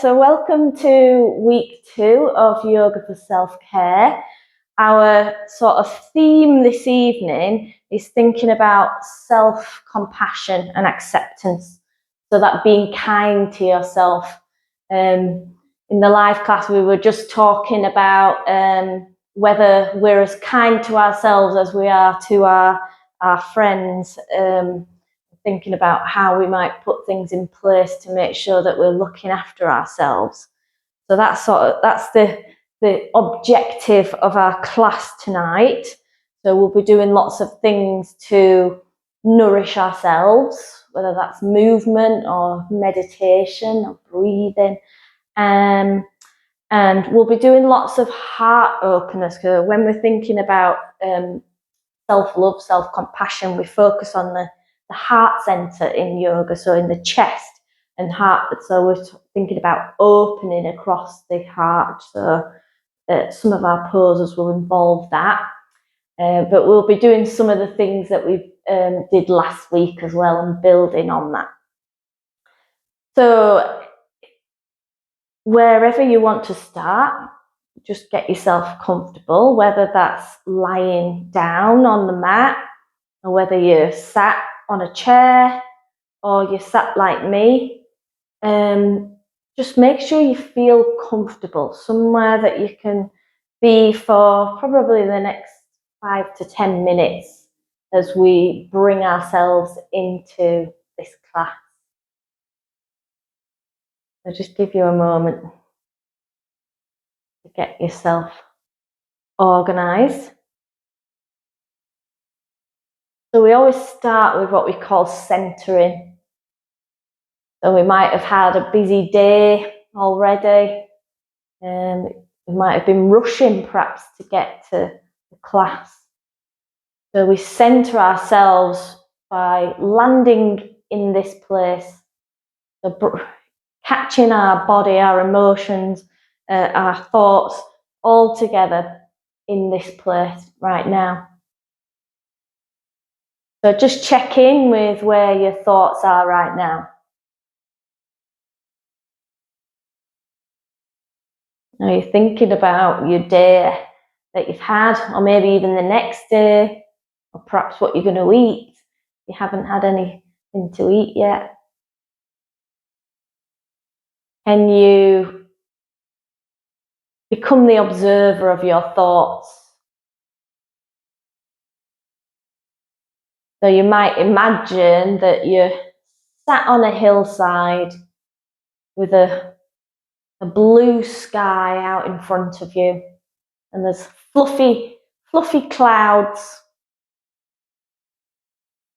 so welcome to week 2 of Yoga for Self-Care. Our sort of theme this evening is thinking about self-compassion and acceptance. So that being kind to yourself. In the live class, we were just talking about whether we're as kind to ourselves as we are to our friends. Thinking about how we might put things in place to make sure that we're looking after ourselves. So that's the objective of our class tonight. So we'll be doing lots of things to nourish ourselves, whether that's movement or meditation or breathing. And we'll be doing lots of heart openers. So when we're thinking about self-love, self-compassion, we focus on the heart center in yoga, so in the chest and heart. So we're thinking about opening across the heart. So some of our poses will involve that, but we'll be doing some of the things that we did last week as well and building on that. So wherever you want to start, just get yourself comfortable, whether that's lying down on the mat or whether you're sat on a chair or you're sat like me. Just make sure you feel comfortable, somewhere that you can be for probably the next 5 to 10 minutes as we bring ourselves into this class. So just give you a moment to get yourself organised. So we always start with what we call centering. So we might have had a busy day already, and we might have been rushing perhaps to get to the class. So we center ourselves by landing in this place, so catching our body, our emotions, our thoughts all together in this place right now. So just check in with where your thoughts are right now. Now you're thinking about your day that you've had, or maybe even the next day, or perhaps what you're going to eat. You haven't had anything to eat yet. Can you become the observer of your thoughts? So you might imagine that you're sat on a hillside with a blue sky out in front of you, and there's fluffy clouds,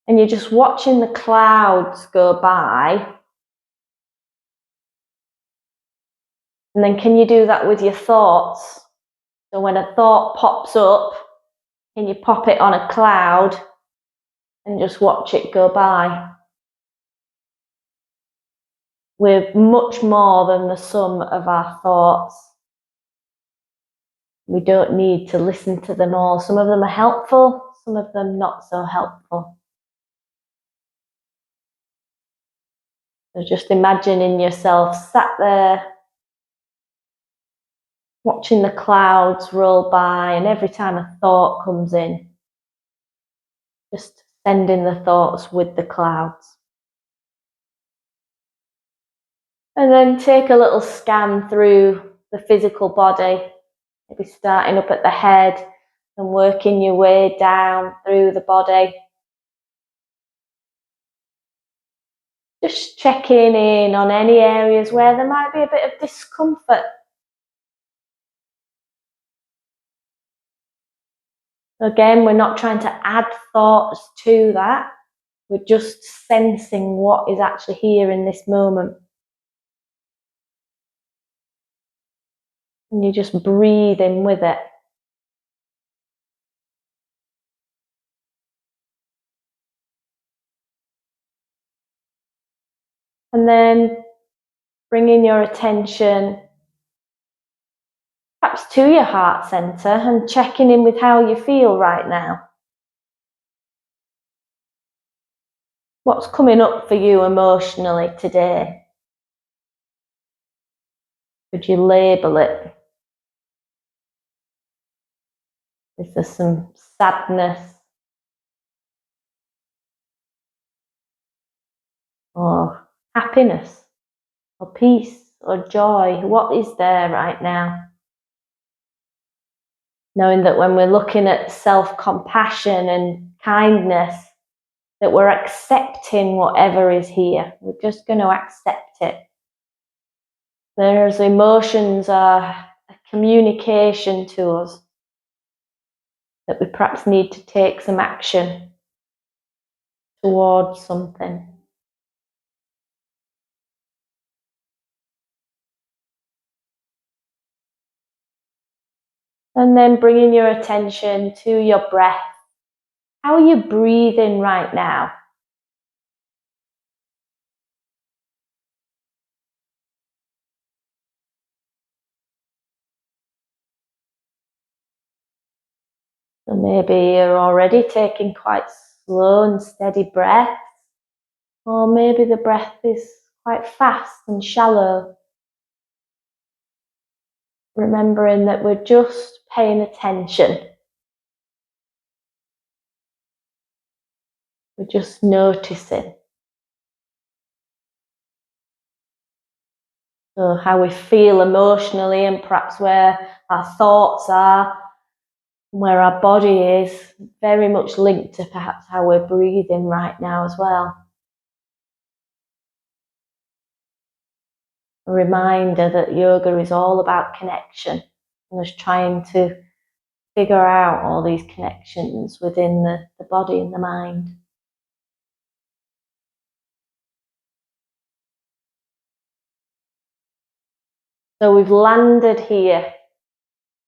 and you're just watching the clouds go by. And then can you do that with your thoughts? So when a thought pops up, can you pop it on a cloud and just watch it go by? We're much more than the sum of our thoughts. We don't need to listen to them all. Some of them are helpful, some of them not so helpful. So just imagining yourself sat there, watching the clouds roll by, and every time a thought comes in, just sending the thoughts with the clouds. And then take a little scan through the physical body, maybe starting up at the head and working your way down through the body. Just checking in on any areas where there might be a bit of discomfort. Again, we're not trying to add thoughts to that. We're just sensing what is actually here in this moment. And you just breathe in with it. And then bringing your attention perhaps to your heart center and checking in with how you feel right now. What's coming up for you emotionally today? Could you label it? Is there some sadness or happiness or peace or joy? What is there right now? Knowing that when we're looking at self-compassion and kindness, that we're accepting whatever is here. We're just going to accept it. There's emotions are a communication to us that we perhaps need to take some action towards something. And then bringing your attention to your breath. How are you breathing right now? So maybe you're already taking quite slow and steady breaths, or maybe the breath is quite fast and shallow. Remembering that we're just paying attention. We're just noticing. So how we feel emotionally and perhaps where our thoughts are, where our body is, very much linked to perhaps how we're breathing right now as well. A reminder that yoga is all about connection and us trying to figure out all these connections within the body and the mind. So we've landed here.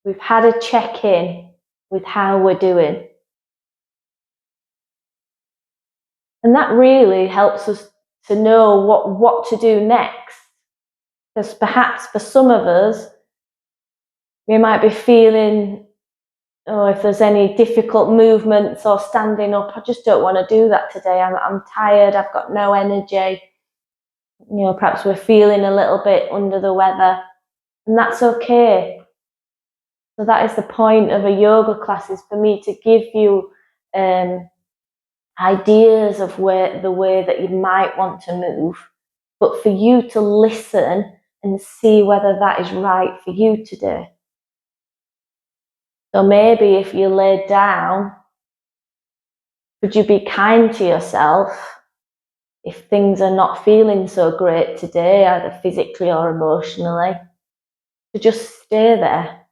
We've had a check-in with how we're doing. And that really helps us to know what to do next. Because perhaps for some of us, we might be feeling, oh, if there's any difficult movements or standing up, I just don't want to do that today. I'm tired, I've got no energy. Perhaps we're feeling a little bit under the weather, and that's okay. So that is the point of a yoga class, is for me to give you ideas of the way that you might want to move, but for you to listen and see whether that is right for you today. So maybe if you laid down, could you be kind to yourself if things are not feeling so great today, either physically or emotionally, to just stay there.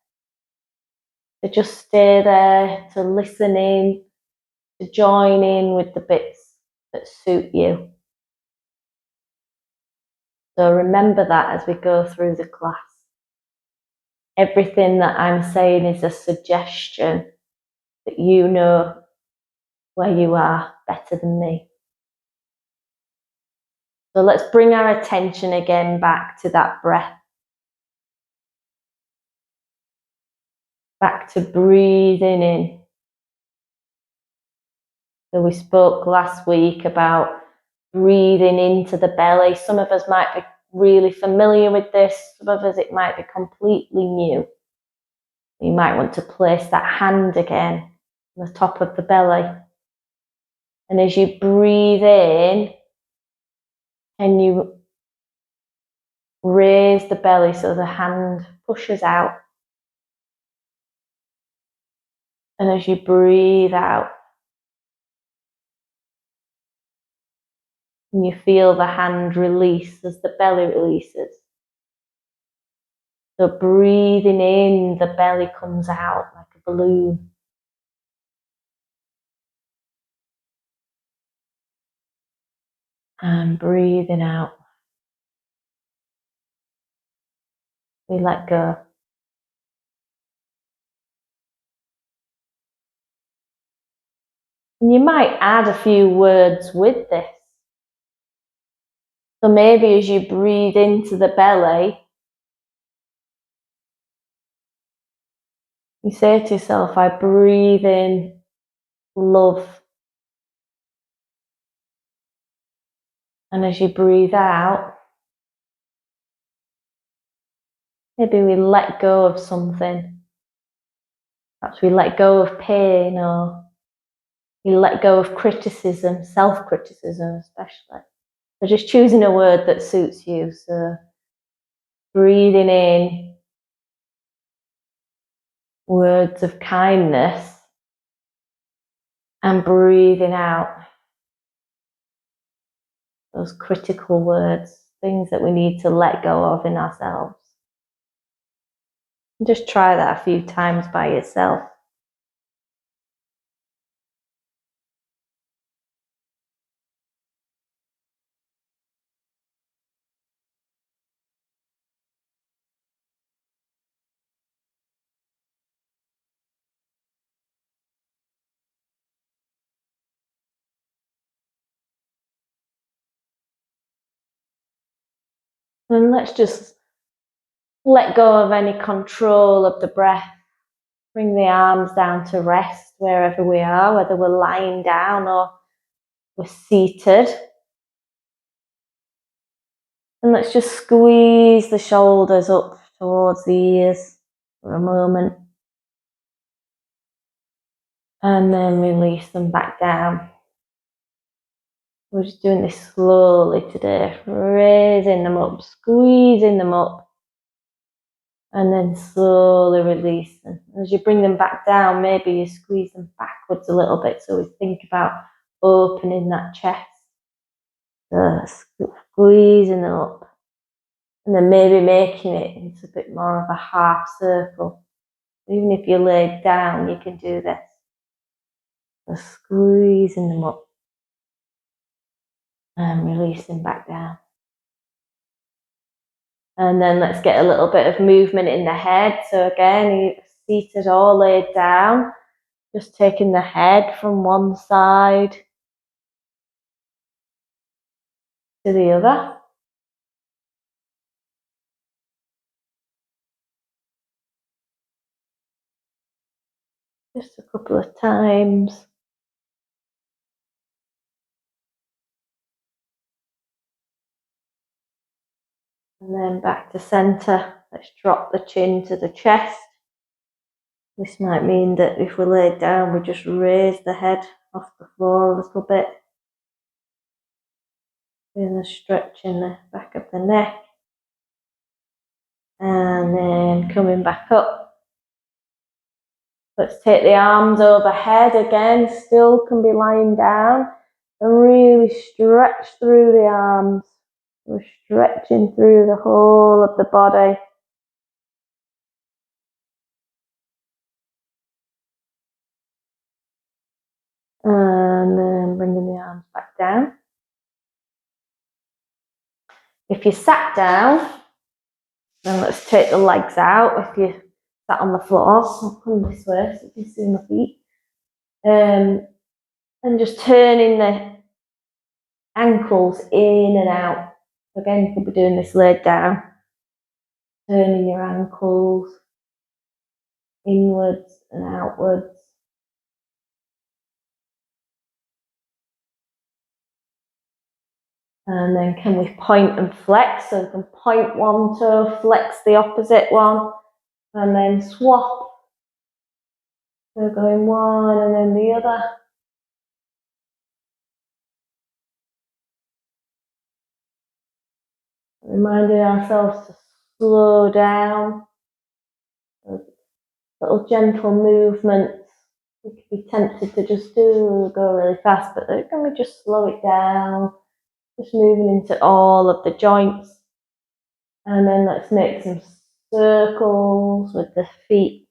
To just stay there, to listen in, to join in with the bits that suit you. So remember that as we go through the class. Everything that I'm saying is a suggestion that you know where you are better than me. So let's bring our attention again back to that breath. Back to breathing in. So we spoke last week about breathing into the belly. Some of us might be really familiar with this. Some of us it might be completely new. You might want to place that hand again on the top of the belly. And as you breathe in, can you raise the belly so the hand pushes out? And as you breathe out, can you feel the hand release as the belly releases? So breathing in, the belly comes out like a balloon. And breathing out, we let go. And you might add a few words with this. So maybe as you breathe into the belly, you say to yourself, I breathe in love. And as you breathe out, Maybe we let go of something. Perhaps we let go of pain, or we let go of criticism, self-criticism especially. So just choosing a word that suits you. So breathing in words of kindness and breathing out those critical words, things that we need to let go of in ourselves. And just try that a few times by yourself. And let's just let go of any control of the breath. Bring the arms down to rest wherever we are, whether we're lying down or we're seated. And let's just squeeze the shoulders up towards the ears for a moment. And then release them back down. We're just doing this slowly today, raising them up, squeezing them up, and then slowly release them. As you bring them back down, maybe you squeeze them backwards a little bit, so we think about opening that chest. Squeezing them up, and then maybe making it into a bit more of a half circle. Even if you're laid down, you can do this. So squeezing them up and releasing back down. And then let's get a little bit of movement in the head. So again, you're seated or laid down, just taking the head from one side to the other. Just a couple of times. And then back to center. Let's drop the chin to the chest. This might mean that if we're laid down, we just raise the head off the floor a little bit. Feeling a stretch in the back of the neck. And then coming back up. Let's take the arms overhead again, still can be lying down, and really stretch through the arms. We're stretching through the whole of the body. And then bringing the arms back down. If you sat down, then let's take the legs out. If you sat on the floor, I'll come this way so you can see my feet. And just turning the ankles in and out. Again, you could be doing this laid down. Turning your ankles inwards and outwards. And then can we point and flex? So we can point one toe, flex the opposite one, and then swap. So going one and then the other. Reminding ourselves to slow down. Little gentle movements. We could be tempted to just go really fast, but can we just slow it down? Just moving into all of the joints. And then let's make some circles with the feet.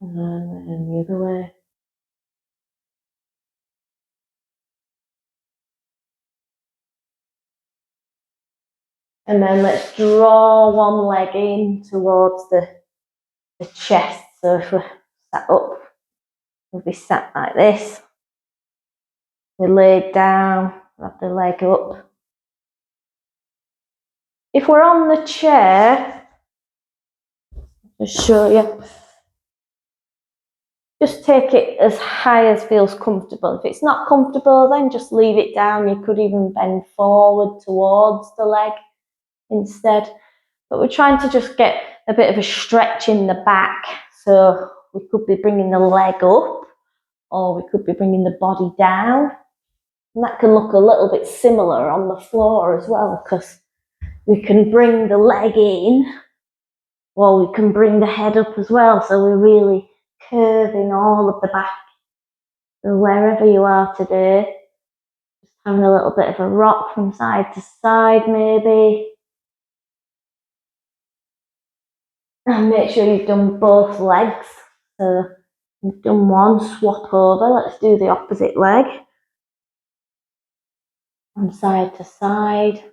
And then the other way. And then let's draw one leg in towards the chest. So if we're sat up, we'll be sat like this. We're laid down, have the leg up. If we're on the chair, I'll show you. just take it as high as feels comfortable. If it's not comfortable, then just leave it down. You could even bend forward towards the leg instead. But we're trying to just get a bit of a stretch in the back. So we could be bringing the leg up, or we could be bringing the body down. And that can look a little bit similar on the floor as well, because we can bring the leg in, or we can bring the head up as well. So we're really curving all of the back. So wherever you are today, just having a little bit of a rock from side to side maybe. And make sure you've done both legs. So you've done one, swap over. Let's do the opposite leg. From side to side.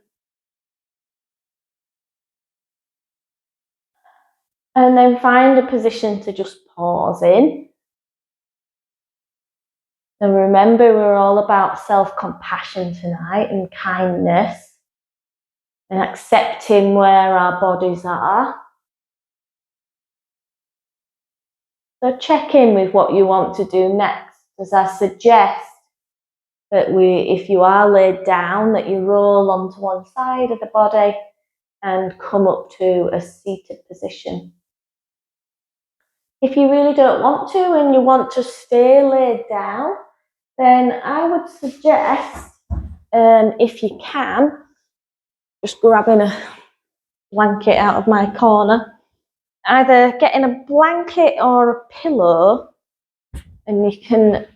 And then find a position to just pause in. So remember, we're all about self-compassion tonight and kindness and accepting where our bodies are. So check in with what you want to do next. As I suggest that if you are laid down, that you roll onto one side of the body and come up to a seated position. If you really don't want to and you want to stay laid down, then I would suggest, if you can, just grabbing a blanket out of my corner, either getting a blanket or a pillow, and you can,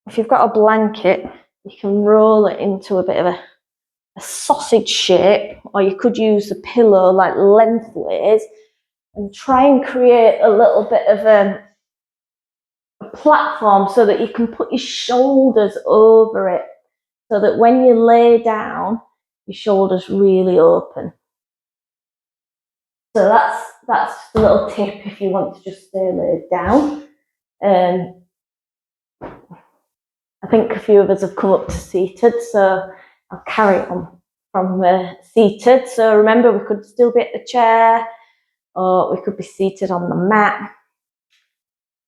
if you've got a blanket, you can roll it into a bit of a sausage shape, or you could use the pillow like lengthways and try and create a little bit of a platform so that you can put your shoulders over it, so that when you lay down, your shoulders really open. So that's a little tip if you want to just stay laid down. I think a few of us have come up to seated, so I'll carry on from seated. So remember, we could still be at the chair, or we could be seated on the mat.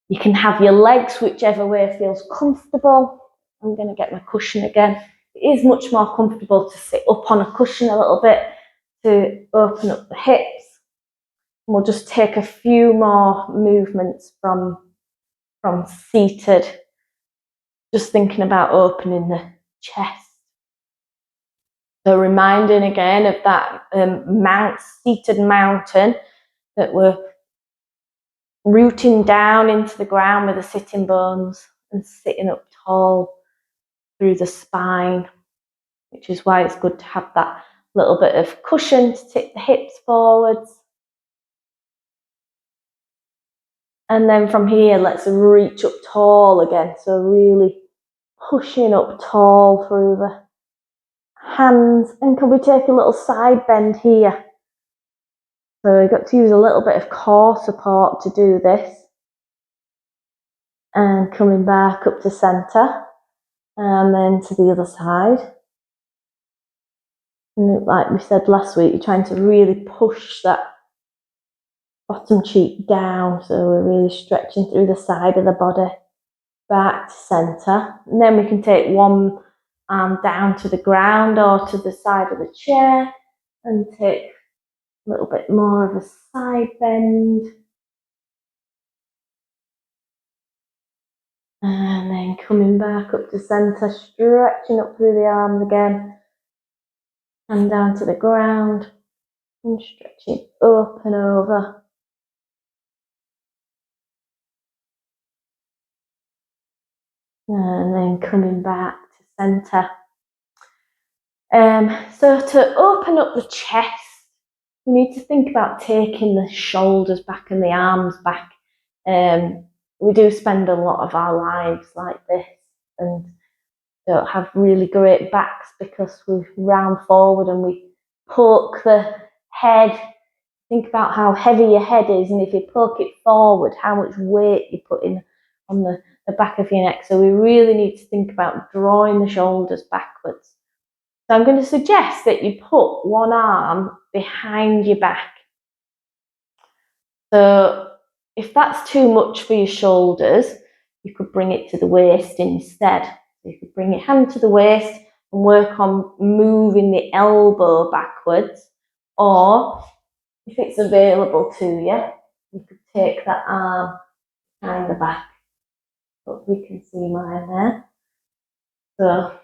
You can have your legs whichever way feels comfortable. I'm going to get my cushion again. It is much more comfortable to sit up on a cushion a little bit to open up the hips. And we'll just take a few more movements from seated, just thinking about opening the chest. So reminding again of that seated mountain, that we're rooting down into the ground with the sitting bones and sitting up tall through the spine, which is why it's good to have that little bit of cushion to tip the hips forwards. And then from here, let's reach up tall again. So really pushing up tall through the hands. And can we take a little side bend here? So we've got to use a little bit of core support to do this. And coming back up to centre. And then to the other side. And like we said last week, you're trying to really push that bottom cheek down. So we're really stretching through the side of the body. Back to centre. And then we can take one arm down to the ground or to the side of the chair and take a little bit more of a side bend. And then coming back up to centre, stretching up through the arms again. And down to the ground. And stretching up and over. And then coming back to centre. So to open up the chest, we need to think about taking the shoulders back and the arms back. We do spend a lot of our lives like this and don't have really great backs because we round forward and we poke the head. Think about how heavy your head is, and if you poke it forward, how much weight you're putting on the back of your neck. So we really need to think about drawing the shoulders backwards. So I'm going to suggest that you put one arm behind your back. So if that's too much for your shoulders, you could bring it to the waist instead. So you could bring your hand to the waist and work on moving the elbow backwards, or if it's available to you, you could take that arm behind the back. Hopefully you can see mine there. So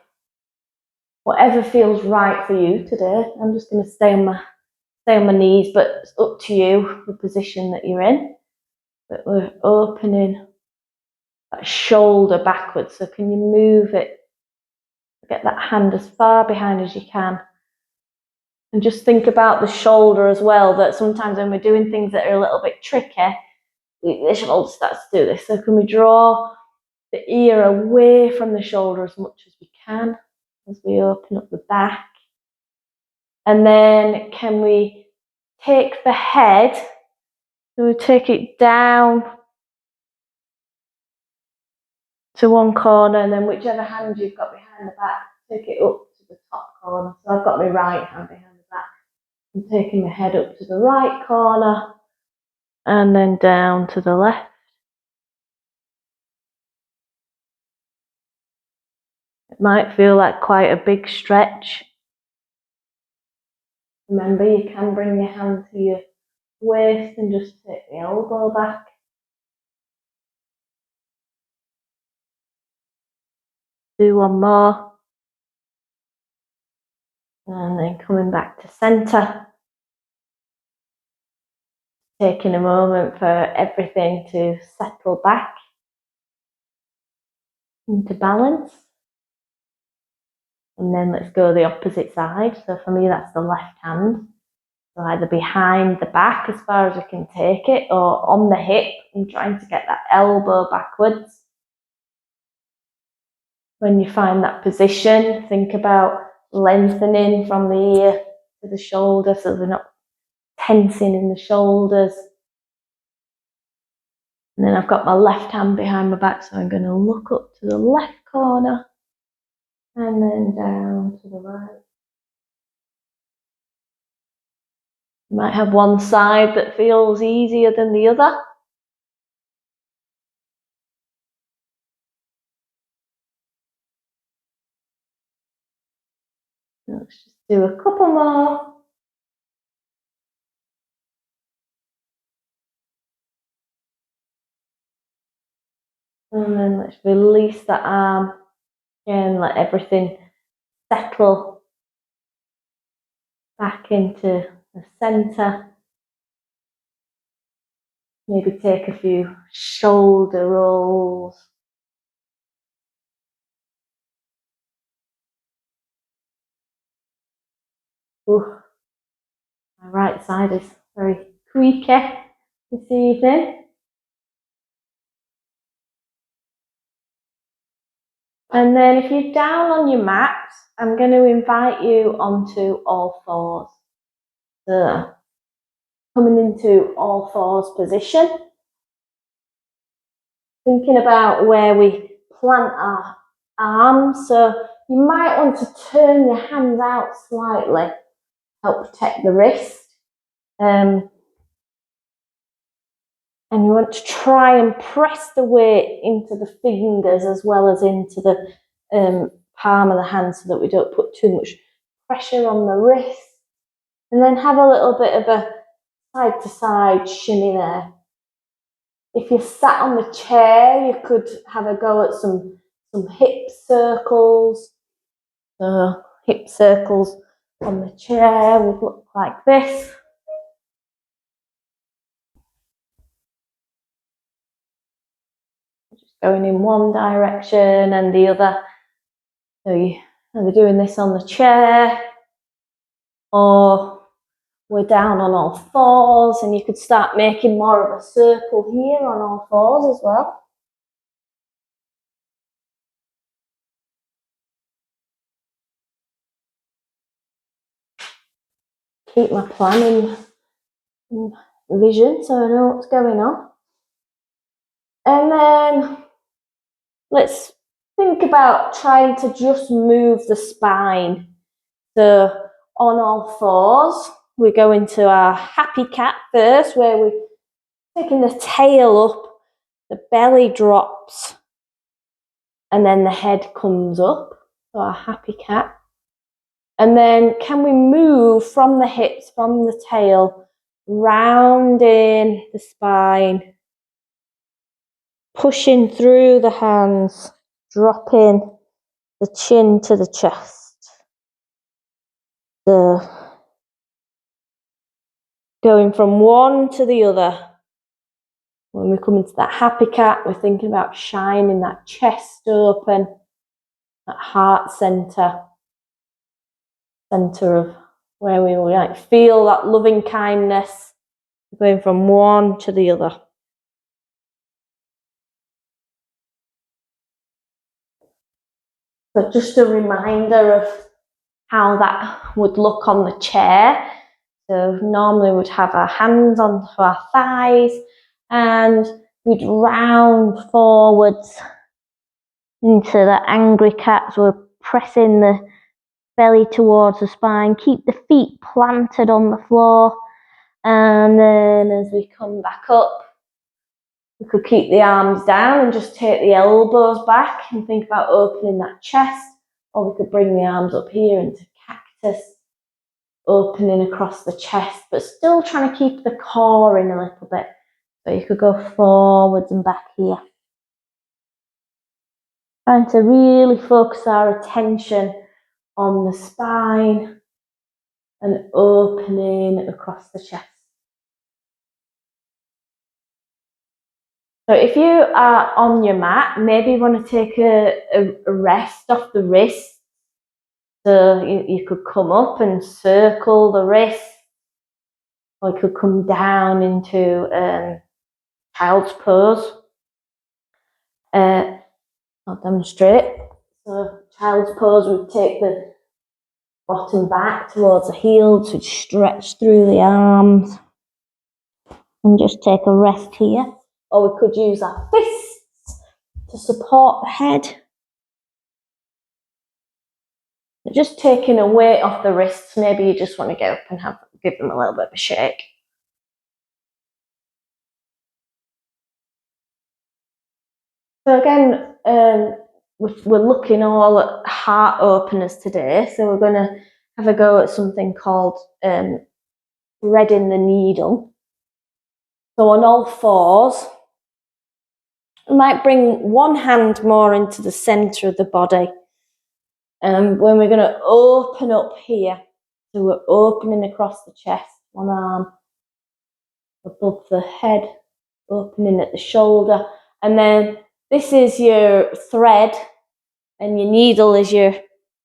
whatever feels right for you today. I'm just going to stay on my knees, but it's up to you the position that you're in. But we're opening that shoulder backwards. So can you move it? Get that hand as far behind as you can. And just think about the shoulder as well, that sometimes when we're doing things that are a little bit tricky, the shoulder starts to do this. So can we draw the ear away from the shoulder as much as we can as we open up the back? And then can we take the head, so we take it down to one corner, and then whichever hand you've got behind the back, take it up to the top corner. So I've got my right hand behind the back. I'm taking my head up to the right corner and then down to the left. It might feel like quite a big stretch. Remember, you can bring your hand to your waist and just take the elbow back. Do one more. And then coming back to centre. Taking a moment for everything to settle back into balance. And then let's go the opposite side. So for me, that's the left hand. So either behind the back as far as we can take it, or on the hip and trying to get that elbow backwards. When you find that position, think about lengthening from the ear to the shoulder so they're not tensing in the shoulders. And then I've got my left hand behind my back, so I'm going to look up to the left corner and then down to the right. You might have one side that feels easier than the other. Let's just do a couple more. And then let's release the arm and let everything settle back into the centre. Maybe take a few shoulder rolls. Ooh, my right side is very creaky this evening. And then if you're down on your mat, I'm going to invite you onto all fours. So, coming into all fours position. Thinking about where we plant our arms. So you might want to turn your hands out slightly, help protect the wrist. And you want to try and press the weight into the fingers as well as into the palm of the hand so that we don't put too much pressure on the wrist. And then have a little bit of a side to side shimmy there. If you're sat on the chair, you could have a go at some hip circles. So hip circles on the chair would look like this. Just going in one direction and the other. So you're either doing this on the chair or we're down on all fours, and you could start making more of a circle here on all fours as well. Keep my plan in vision so I know what's going on. And then let's think about trying to just move the spine. So on all fours, we go into our happy cat first, where we're taking the tail up, the belly drops, and then the head comes up, so our happy cat. And then can we move from the hips, from the tail, rounding the spine, pushing through the hands, dropping the chin to the chest. Going from one to the other. When we come into that happy cat, we're thinking about shining that chest open, that heart center of where we like feel that loving kindness, going from one to the other. So just a reminder of how that would look on the chair. So normally we'd have our hands onto our thighs and we'd round forwards into the angry cat. So we're pressing the belly towards the spine, keep the feet planted on the floor, and then as we come back up, we could keep the arms down and just take the elbows back and think about opening that chest, or we could bring the arms up here into cactus, opening across the chest, but still trying to keep the core in a little bit. So you could go forwards and back here. Trying to really focus our attention on the spine and opening across the chest. So if you are on your mat, maybe you want to take a rest off the wrists. So you could come up and circle the wrists, or you could come down into child's pose. I'll demonstrate. So child's pose, we take the bottom back towards the heels, we'd stretch through the arms and just take a rest here. Or we could use our fists to support the head. Just taking a weight off the wrists, maybe you just want to get up and give them a little bit of a shake. So again, we're looking all at heart openers today, so we're going to have a go at something called threading the needle. So on all fours, we might bring one hand more into the centre of the body. When we're going to open up here, so we're opening across the chest, one arm above the head, opening at the shoulder, and then this is your thread and your needle is your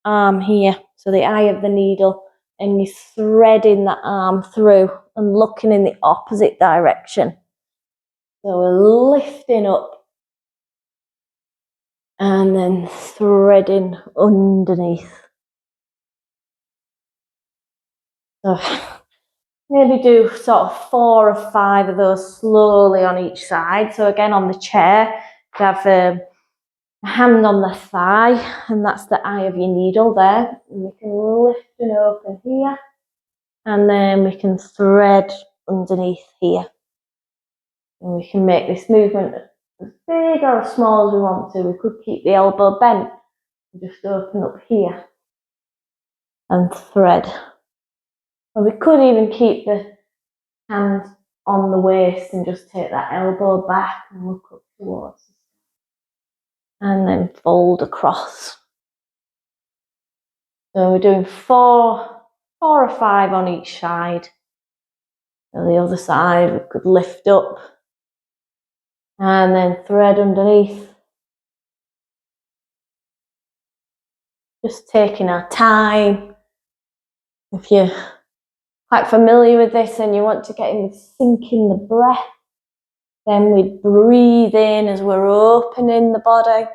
arm here, so the eye of the needle, and you're threading that arm through and looking in the opposite direction. So we're lifting up and then threading underneath. So maybe do sort of 4 or 5 of those slowly on each side. So again, on the chair, you have a hand on the thigh, and that's the eye of your needle there. And we can lift it open here, and then we can thread underneath here. And we can make this movement as big or as small as we want to. We could keep the elbow bent and just open up here and thread. Or we could even keep the hand on the waist and just take that elbow back and look up towards us. And then fold across. So we're doing 4 or 5 on each side. On the other side, we could lift up and then thread underneath. Just taking our time. If you're quite familiar with this and you want to get in with syncing the breath, then we breathe in as we're opening the body,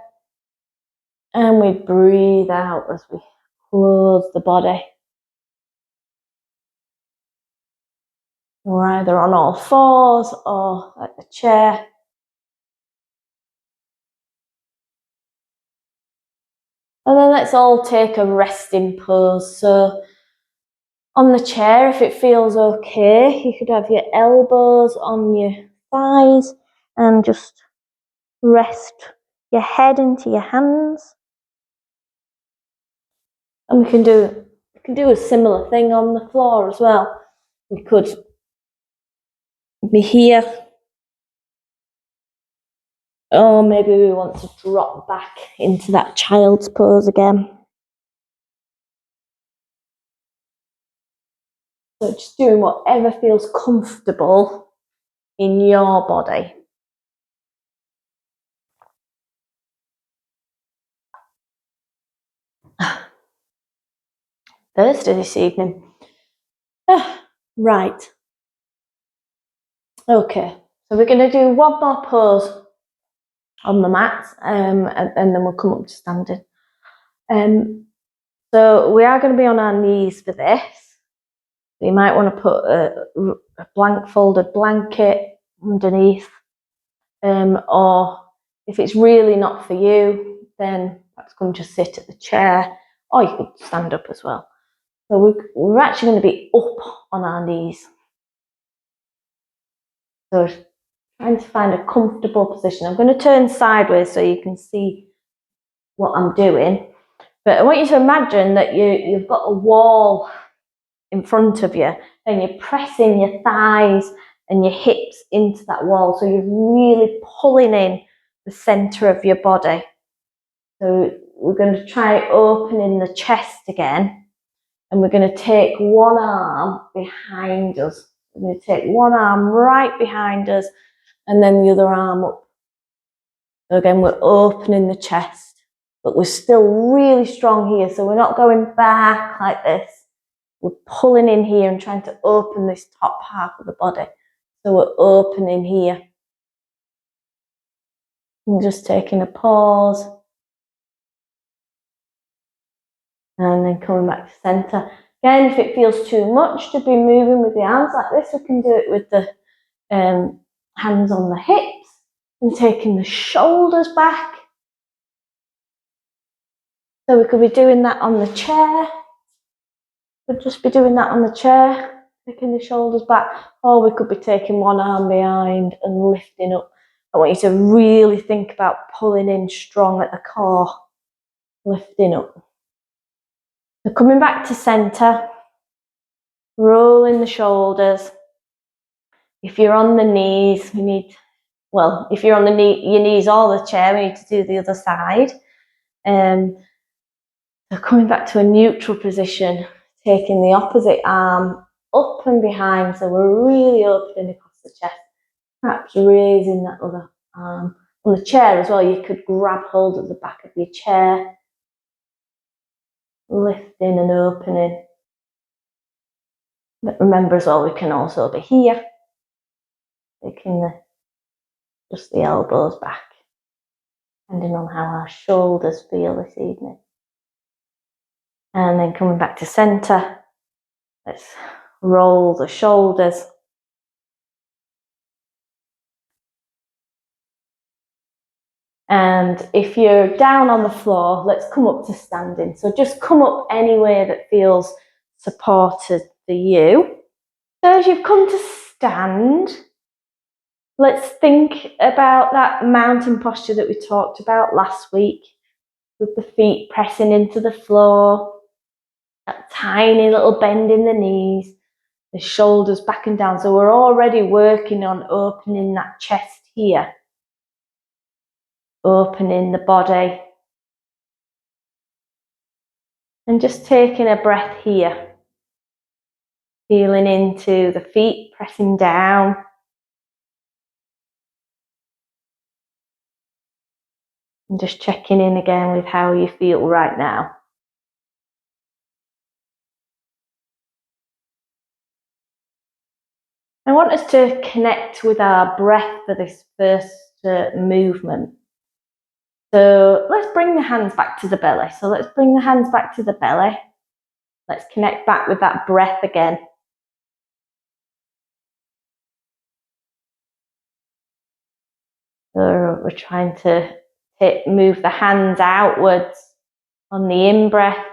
and we breathe out as we close the body. We're either on all fours or at the chair. And then let's all take a resting pose. So on the chair, if it feels okay, you could have your elbows on your thighs and just rest your head into your hands. And we can do a similar thing on the floor as well. We could be here, or maybe we want to drop back into that child's pose again. So just doing whatever feels comfortable in your body. Thursday this evening. Right. Okay, so we're going to do one more pose on the mat, and then we'll come up to standing. So we are going to be on our knees for this. You might want to put a blank folded blanket underneath, or if it's really not for you, then perhaps come just sit at the chair, or you could stand up as well. So we're actually going to be up on our knees. So trying to find a comfortable position. I'm going to turn sideways so you can see what I'm doing. But I want you to imagine that you've got a wall in front of you and you're pressing your thighs and your hips into that wall. So you're really pulling in the center of your body. So we're going to try opening the chest again. And we're going to take one arm behind us. We're going to take one arm right behind us and then the other arm up. So again, we're opening the chest, but we're still really strong here. So we're not going back like this. We're pulling in here and trying to open this top half of the body. So we're opening here. And just taking a pause. And then coming back to center. Again, if it feels too much to be moving with the arms like this, we can do it with the hands on the hips and taking the shoulders back. So we could be doing that on the chair. We'd just be doing that on the chair, taking the shoulders back, or we could be taking one arm behind and lifting up. I want you to really think about pulling in strong at the core, lifting up. So coming back to center, rolling the shoulders. If you're on the knees, if you're on your knees or the chair, we need to do the other side. So coming back to a neutral position, taking the opposite arm up and behind, so we're really opening across the chest, perhaps raising that other arm. On the chair as well, you could grab hold of the back of your chair, lifting and opening. But remember as well, we can also be here, taking just the elbows back, depending on how our shoulders feel this evening. And then coming back to center, let's roll the shoulders. And if you're down on the floor, let's come up to standing. So just come up anywhere that feels supported for you. So as you've come to stand, let's think about that mountain posture that we talked about last week, with the feet pressing into the floor, that tiny little bend in the knees, the shoulders back and down. So we're already working on opening that chest here, opening the body. And just taking a breath here, feeling into the feet pressing down. And just checking in again with how you feel right now. I want us to connect with our breath for this first movement. So let's bring the hands back to the belly. So let's bring the hands back to the belly. Let's connect back with that breath again. So we're trying to move the hands outwards on the in-breath.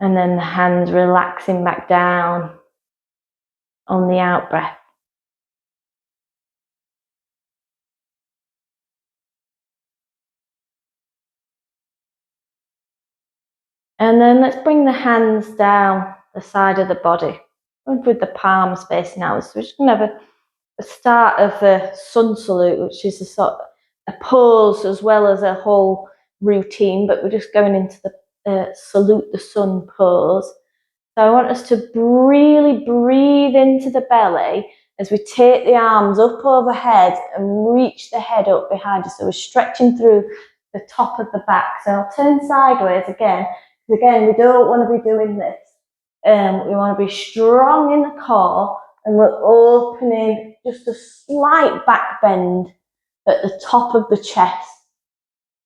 And then the hands relaxing back down on the out-breath. And then let's bring the hands down the side of the body with the palms facing out. So we're just going to have a start of the sun salute, which is a sort of a pose as well as a whole routine, but we're just going into the salute the sun pose. So I want us to really breathe into the belly as we take the arms up overhead and reach the head up behind us. So we're stretching through the top of the back. So I'll turn sideways again. Because again, we don't want to be doing this. We want to be strong in the core, and we're opening just a slight back bend at the top of the chest.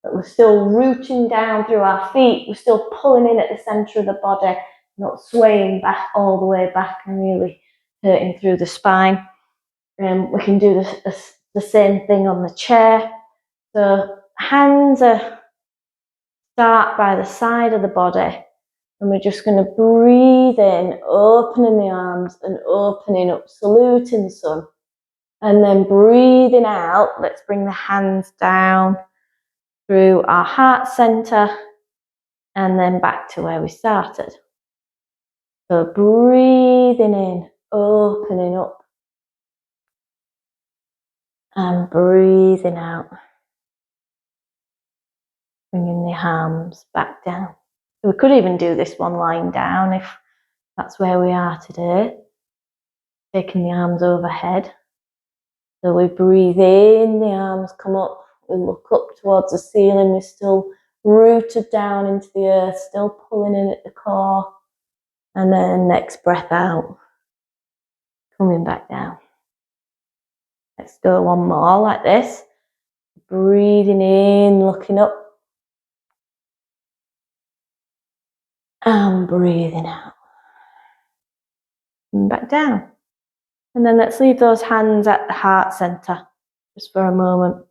But we're still rooting down through our feet. We're still pulling in at the centre of the body, not swaying back all the way back and really hurting through the spine. We can do the same thing on the chair. So hands start by the side of the body, and we're just going to breathe in, opening the arms and opening up, saluting the sun. And then breathing out, let's bring the hands down through our heart center and then back to where we started. So breathing in, opening up, and breathing out, bringing the arms back down. We could even do this one lying down if that's where we are today. Taking the arms overhead. So we breathe in, the arms come up, we look up towards the ceiling, we're still rooted down into the earth, still pulling in at the core. And then next breath out, coming back down. Let's go one more like this. Breathing in, looking up. And breathing out. And back down. And then let's leave those hands at the heart center just for a moment.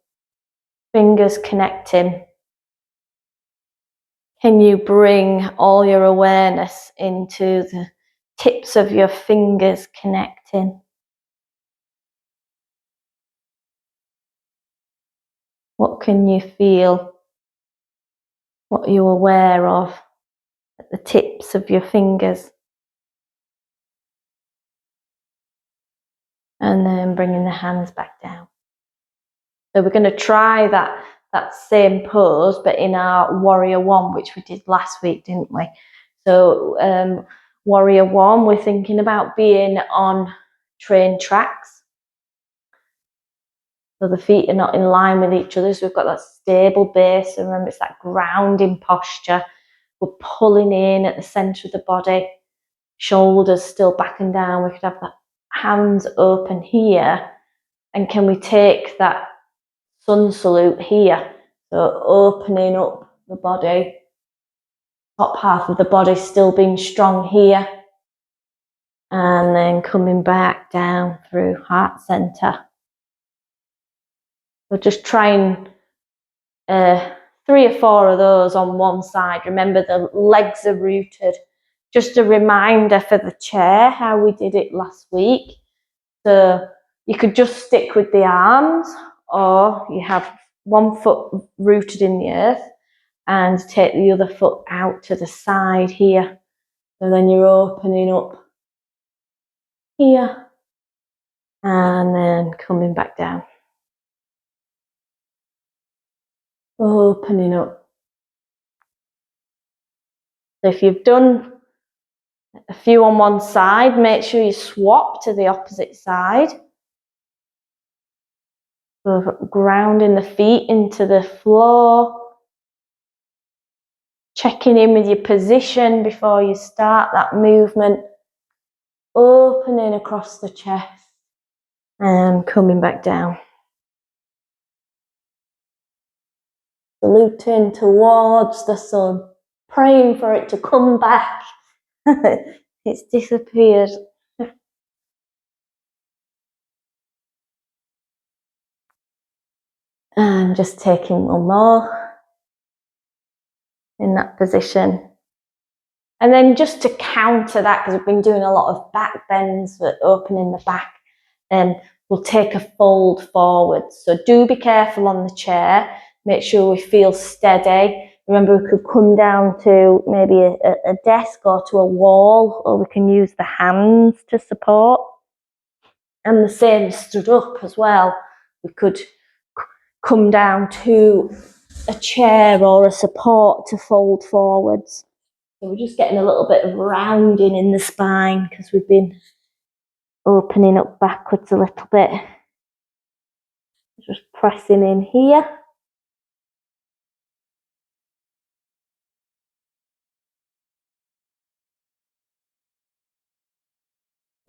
Fingers connecting. Can you bring all your awareness into the tips of your fingers connecting? What can you feel? What are you aware of at the tips of your fingers? And then bringing the hands back down. So we're going to try that same pose, but in our Warrior One, which we did last week, didn't we? So Warrior One, we're thinking about being on train tracks. So the feet are not in line with each other, so we've got that stable base. So remember, it's that grounding posture. We're pulling in at the centre of the body, shoulders still back and down. We could have the hands open here. And can we take that sun salute here? So opening up the body, top half of the body still being strong here. And then coming back down through heart center. So just trying 3 or 4 of those on one side. Remember, the legs are rooted. Just a reminder for the chair how we did it last week. So you could just stick with the arms, or you have one foot rooted in the earth and take the other foot out to the side here. So then you're opening up here and then coming back down. Opening up. So if you've done a few on one side, make sure you swap to the opposite side. So grounding the feet into the floor. Checking in with your position before you start that movement. Opening across the chest and coming back down. Saluting towards the sun, praying for it to come back. It's disappeared. And just taking one more in that position. And then just to counter that, because we've been doing a lot of back bends for opening the back, we'll take a fold forward. So do be careful on the chair. Make sure we feel steady. Remember, we could come down to maybe a desk or to a wall, or we can use the hands to support. And the same stood up as well. We could come down to a chair or a support to fold forwards. So we're just getting a little bit of rounding in the spine because we've been opening up backwards a little bit. Just pressing in here.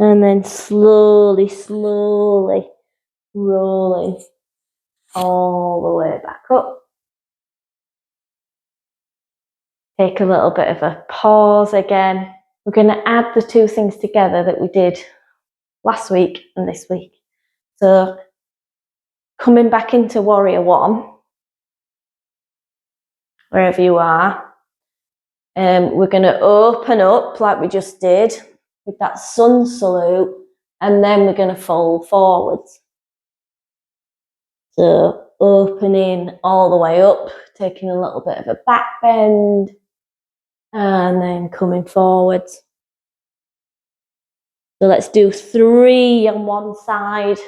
And then slowly rolling all the way back up. Take a little bit of a pause again. We're going to add the two things together that we did last week and this week. So coming back into Warrior One, wherever you are, we're going to open up like we just did with that sun salute, and then we're going to fold forwards. So opening all the way up, taking a little bit of a back bend, and then coming forwards. So let's do 3 on one side.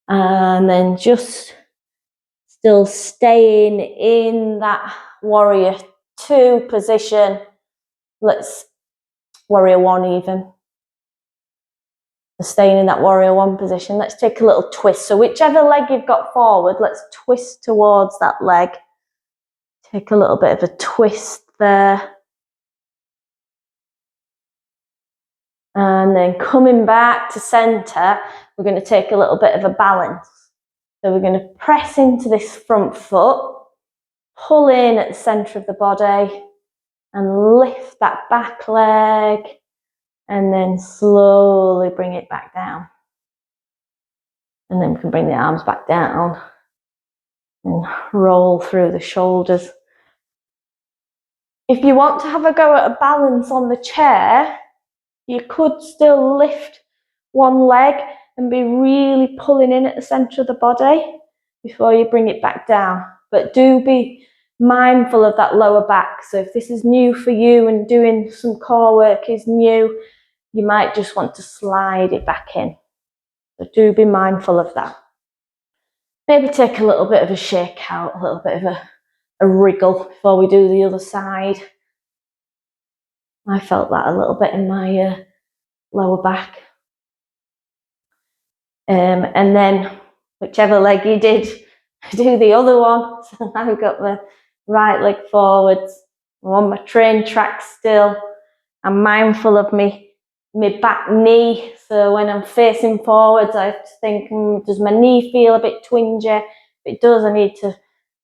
And then just still staying in that Warrior Two position. Let's Warrior One even. Staying in that Warrior One position. Let's take a little twist. So whichever leg you've got forward, let's twist towards that leg. Take a little bit of a twist there. And then coming back to center, we're going to take a little bit of a balance. So we're going to press into this front foot, pull in at the center of the body, and lift that back leg, and then slowly bring it back down. And then we can bring the arms back down and roll through the shoulders. If you want to have a go at a balance on the chair, you could still lift one leg and be really pulling in at the center of the body before you bring it back down. But do be mindful of that lower back. So if this is new for you and doing some core work is new, you might just want to slide it back in. So do be mindful of that. Maybe take a little bit of a shake out, a little bit of a wriggle before we do the other side. I felt that a little bit in my lower back. And then whichever leg you did, do the other one. So now I've got the right leg forwards. I'm on my train track still. I'm mindful of my back knee. So when I'm facing forwards, I have to think, does my knee feel a bit twingy? If it does, I need to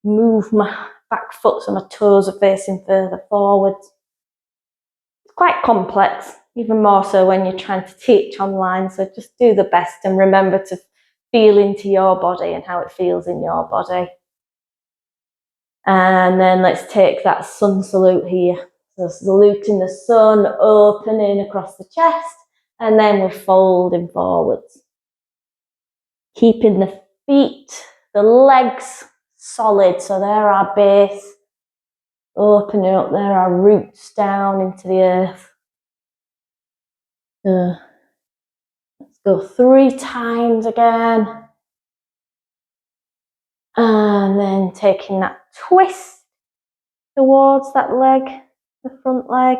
move my back foot so my toes are facing further forwards. It's quite complex, even more so when you're trying to teach online. So just do the best and remember to feel into your body and how it feels in your body. And then let's take that sun salute here. So saluting the sun, opening across the chest, and then we're folding forwards. Keeping the feet, the legs solid, so they're our base. Opening up, there are roots down into the earth. Let's go 3 times again. And then taking that twist towards that leg, the front leg.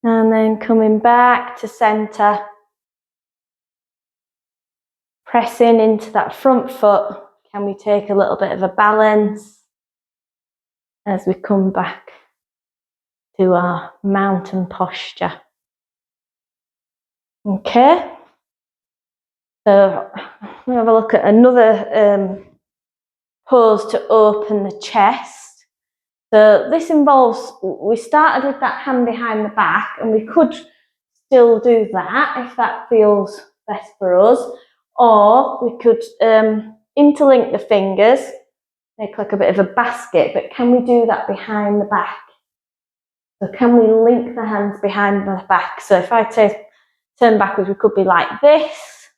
And then coming back to center. Pressing into that front foot. Can we take a little bit of a balance as we come back to our mountain posture? Okay. So we'll have a look at another pose to open the chest. So this involves, we started with that hand behind the back, and we could still do that if that feels best for us. Or we could interlink the fingers, make like a bit of a basket, but can we do that behind the back? So can we link the hands behind the back? So if I turn backwards, we could be like this,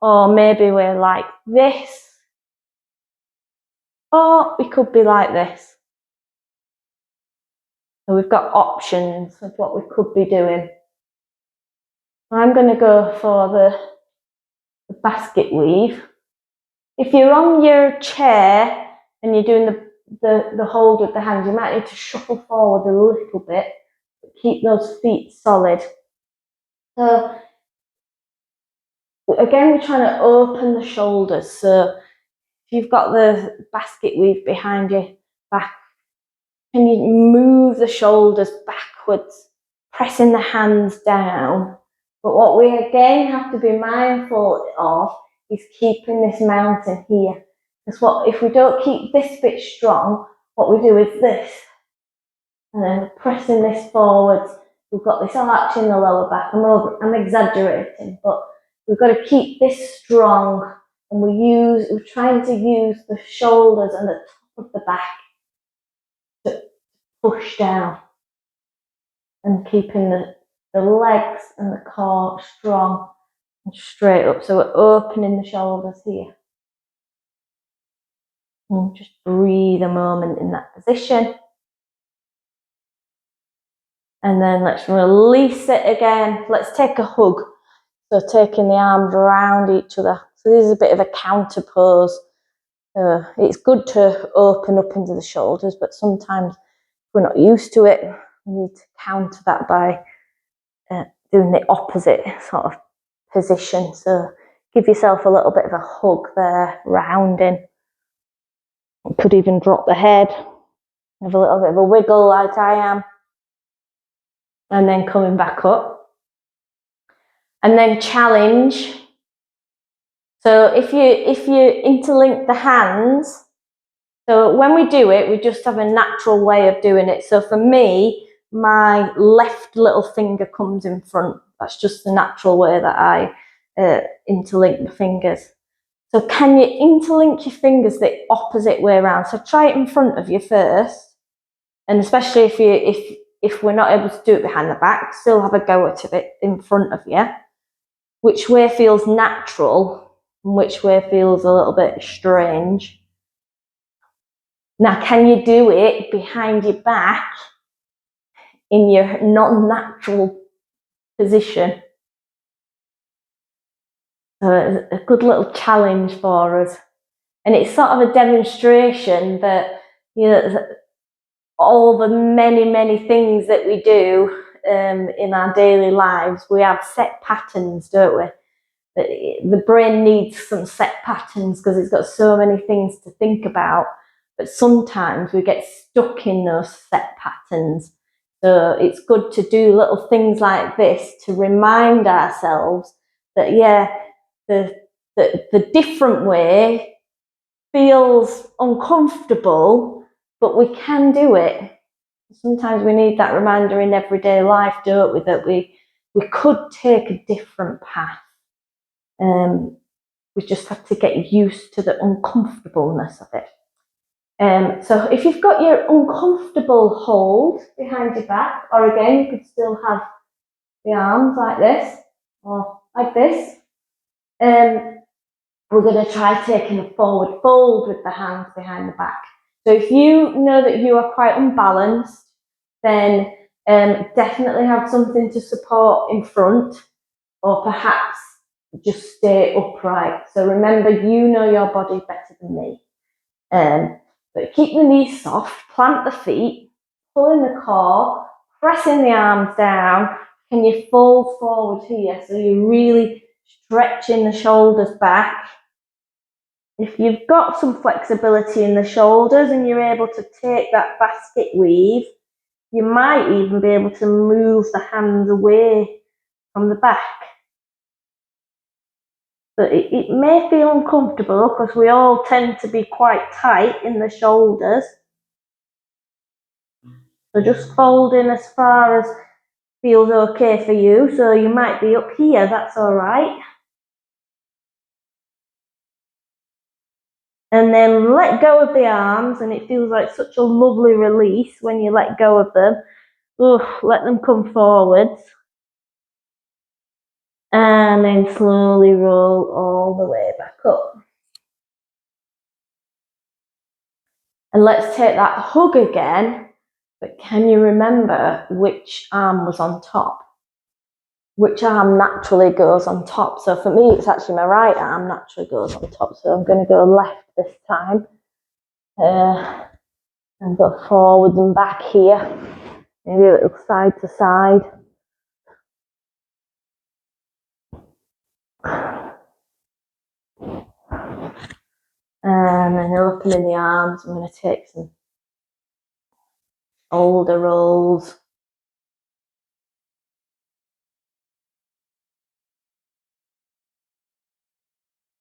or maybe we're like this, or we could be like this. So we've got options of what we could be doing. I'm going to go for the basket weave. If you're on your chair and you're doing the hold with the hand, you might need to shuffle forward a little bit, but keep those feet solid. So again, we're trying to open the shoulders. So if you've got the basket weave behind your back, can you move the shoulders backwards, pressing the hands down? But what we again have to be mindful of is keeping this mountain here. Because if we don't keep this bit strong, what we do is this. And then pressing this forwards, we've got this arch in the lower back. I'm exaggerating, but we've got to keep this strong. And we're trying to use the shoulders and the top of the back to push down. And keeping the legs and the core strong and straight up. So we're opening the shoulders here. And just breathe a moment in that position. And then let's release it again. Let's take a hug. So taking the arms around each other. So this is a bit of a counter pose. It's good to open up into the shoulders, but sometimes we're not used to it. We need to counter that by doing the opposite sort of position. So give yourself a little bit of a hug there, rounding. You could even drop the head, have a little bit of a wiggle like I am, and then coming back up. And then challenge. So if you interlink the hands, so when we do it, we just have a natural way of doing it. So for me, my left little finger comes in front. That's just the natural way that I interlink the fingers. So can you interlink your fingers the opposite way around? So try it in front of you first, and especially if we're not able to do it behind the back, still have a go at it in front of you. Which way feels natural and which way feels a little bit strange. Now, can you do it behind your back in your non-natural position? A good little challenge for us. And it's sort of a demonstration that, all the many, many things that we do in our daily lives, we have set patterns, don't we? The brain needs some set patterns because it's got so many things to think about. But sometimes we get stuck in those set patterns. So it's good to do little things like this to remind ourselves that, the different way feels uncomfortable, but we can do it. Sometimes we need that reminder in everyday life, don't we, that we could take a different path. We just have to get used to the uncomfortableness of it. So if you've got your uncomfortable hold behind your back, or again, you could still have the arms like this, or like this. We're going to try taking a forward fold with the hands behind the back. So if you know that you are quite unbalanced, then definitely have something to support in front, or perhaps just stay upright. So remember, you know your body better than me. But keep the knees soft, plant the feet, pulling the core, pressing the arms down. Can you fold forward here? So you're really stretching the shoulders back. If you've got some flexibility in the shoulders and you're able to take that basket weave, you might even be able to move the hands away from the back. But it may feel uncomfortable because we all tend to be quite tight in the shoulders. So just fold in as far as feels okay for you. So you might be up here, that's all right. And then let go of the arms, and it feels like such a lovely release when you let go of them. Let them come forwards. And then slowly roll all the way back up. And let's take that hug again, but can you remember which arm was on top? Which arm naturally goes on top? So for me, it's actually my right arm naturally goes on top. So I'm going to go left this time. And go forwards and back here. Maybe a little side to side. And then opening the arms, I'm going to take some shoulder rolls.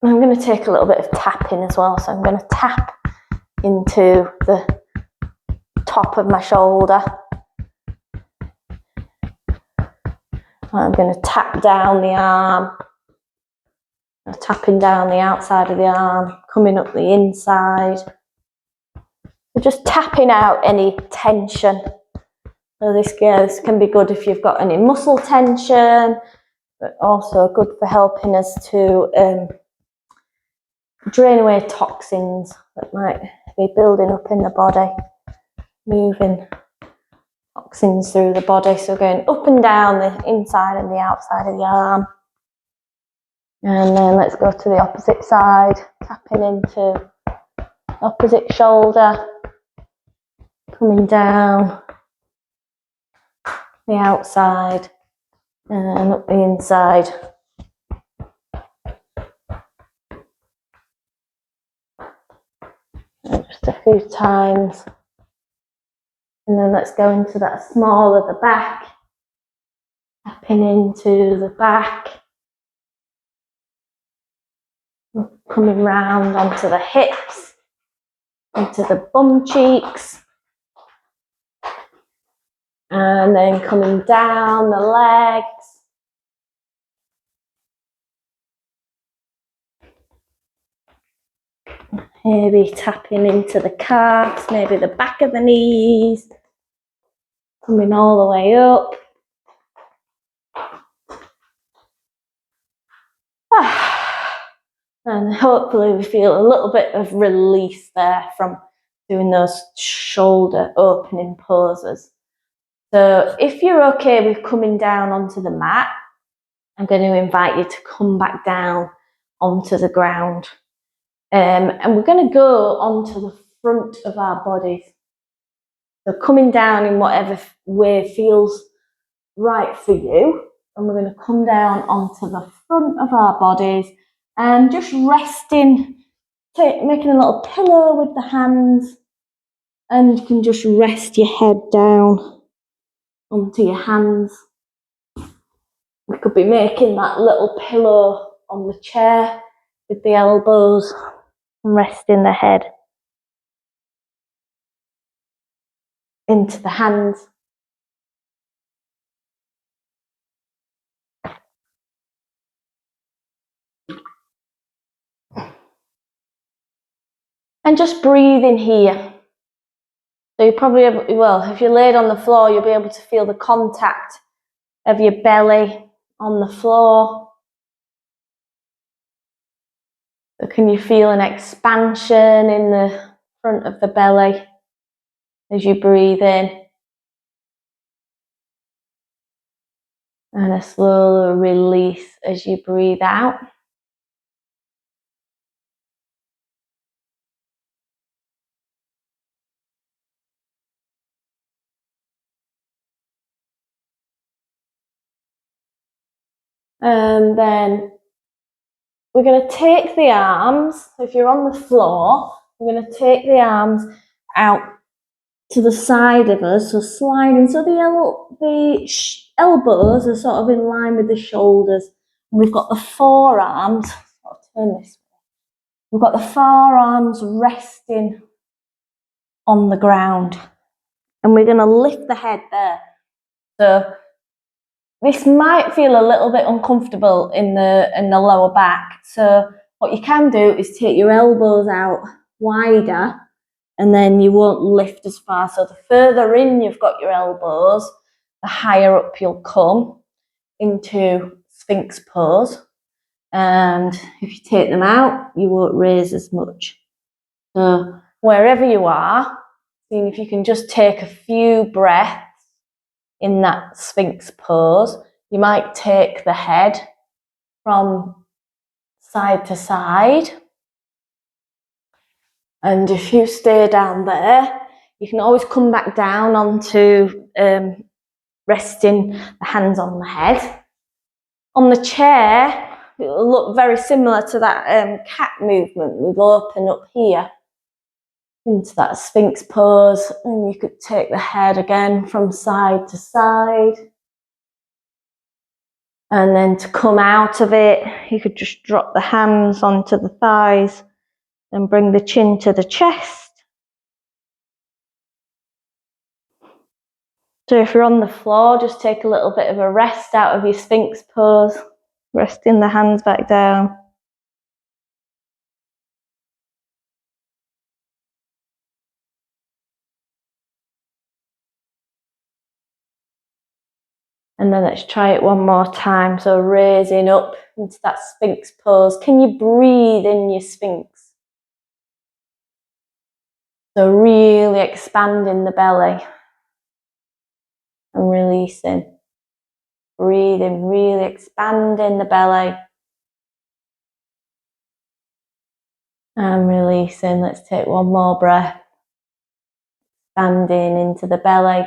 I'm going to take a little bit of tapping as well. So I'm going to tap into the top of my shoulder. I'm going to tap down the arm. Tapping down the outside of the arm, coming up the inside. So just tapping out any tension. So this can be good if you've got any muscle tension, but also good for helping us to drain away toxins that might be building up in the body, moving toxins through the body. So going up and down the inside and the outside of the arm. And then let's go to the opposite side, tapping into opposite shoulder, coming down the outside and up the inside. And just a few times. And then let's go into that small of the back, tapping into the back. Coming round onto the hips, into the bum cheeks, and then coming down the legs. Maybe tapping into the calves, maybe the back of the knees, coming all the way up. And hopefully we feel a little bit of release there from doing those shoulder opening poses. So if you're okay with coming down onto the mat, I'm going to invite you to come back down onto the ground. And we're going to go onto the front of our bodies. So coming down in whatever way feels right for you. And we're going to come down onto the front of our bodies and just resting, making a little pillow with the hands, and you can just rest your head down onto your hands. We could be making that little pillow on the chair with the elbows and resting the head into the hands. And just breathe in here. So you probably, if you're laid on the floor, you'll be able to feel the contact of your belly on the floor. So can you feel an expansion in the front of the belly as you breathe in? And a slow release as you breathe out. And then we're going to take the arms, if you're on the floor, we're going to take the arms out to the side of us, so sliding, so the elbows are sort of in line with the shoulders. And we've got the forearms, I'll turn this way. We've got the forearms resting on the ground. And we're going to lift the head there. So this might feel a little bit uncomfortable in the lower back. So what you can do is take your elbows out wider, and then you won't lift as far. So the further in you've got your elbows, the higher up you'll come into Sphinx pose. And if you take them out, you won't raise as much. So wherever you are, seeing if you can just take a few breaths in that Sphinx pose. You might take the head from side to side. And if you stay down there, you can always come back down onto resting the hands on the head. On the chair, it will look very similar to that cat movement. We'll open up here into that Sphinx pose, and you could take the head again from side to side. And then to come out of it, you could just drop the hands onto the thighs and bring the chin to the chest. So if you're on the floor, just take a little bit of a rest out of your Sphinx pose, resting the hands back down. And then let's try it one more time. So raising up into that Sphinx pose. Can you breathe in your Sphinx? So really expanding the belly and releasing. Breathing, really expanding the belly and releasing. Let's take one more breath. Expanding into the belly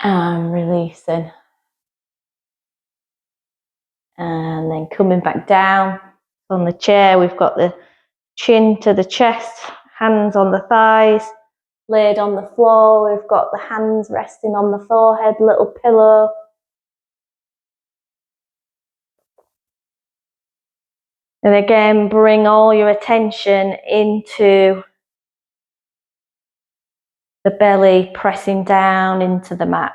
and releasing. And then coming back down on the chair, we've got the chin to the chest, hands on the thighs, laid on the floor. We've got the hands resting on the forehead, little pillow. And again, bring all your attention into the belly, pressing down into the mat.